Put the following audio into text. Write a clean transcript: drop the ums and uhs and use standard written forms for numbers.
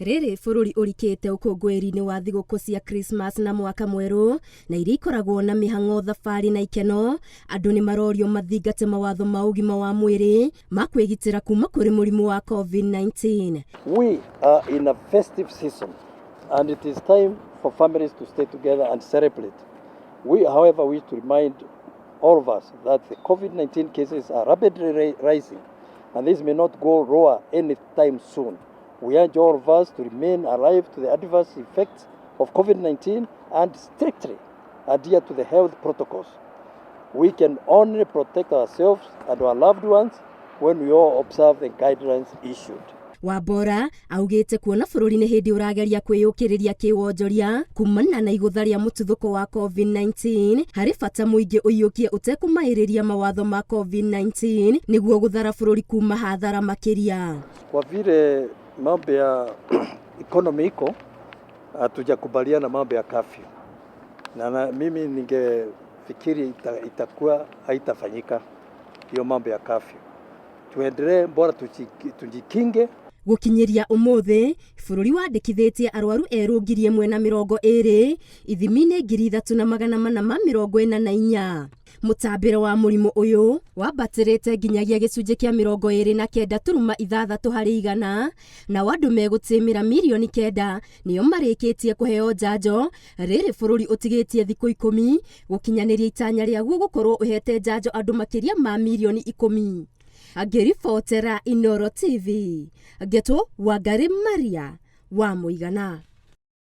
Rĩrĩ bũrũri ũrikĩte ũkũngũĩri-inĩ wa thigũkũ cia Christmas na mwaka mwerũ na iria ikoragwo na mĩhang'o, thabarĩ na ikeno, andũ nĩ marorio mathingate mawatho ma ũgima wa mwĩrĩ ma kwĩgitĩra kuma kũrĩ mũrimũ wa COVID-19. We are in a festive season and it is time for families to stay together and celebrate. We, however, wish to remind all of us that the COVID-19 cases are rapidly rising and this may not go lower anytime soon. We urge all of us to remain alive to the adverse effects of COVID-19 and strictly adhere to the health protocols. We can only protect ourselves and our loved ones when we all observe the guidelines issued. Wambora augĩte kuona bũrũri nĩ hĩndĩ ũrageria kwĩyũkĩrĩria kĩwonjoria kumana na igũtha rĩa mũtuthũko wa COVID-19 harĩ bata mũingĩ ũiyũkie ũtekũmaĩrĩria mawatho ma COVID-19 nĩguo gũthara bũrũri kuma hathara makĩria. Kwa vile mambo ya economy iko hatujakubaliana mambo ya curfew. Na mimi ningefikiri itakuwa haitafanyika hiyo mambo ya curfew. Tuendelee, bora tujikinge. Gũkinyĩria ũmũthĩ bũrũri wandĩkithĩtie arwaru erũ 1,020 ithimi-inĩ 3,444. Mũtambĩro wa mũrimũ ũyũ wambatĩrĩte nginyagia gĩcunjĩ kĩa 29.6% harĩ igana, na andũ megũtĩmĩra milioni 9 nĩo marĩkĩtie kũheo njanjo, rĩrĩ bũrũri ũtigĩtie thikũ 10 gũkinyanĩria itanya rĩaguo gũkorwo ũhete njanjo andũ makĩria ma milioni 10. Angĩribotera Inooro TV, Ngetwo Wangari Maria wa Mũigana.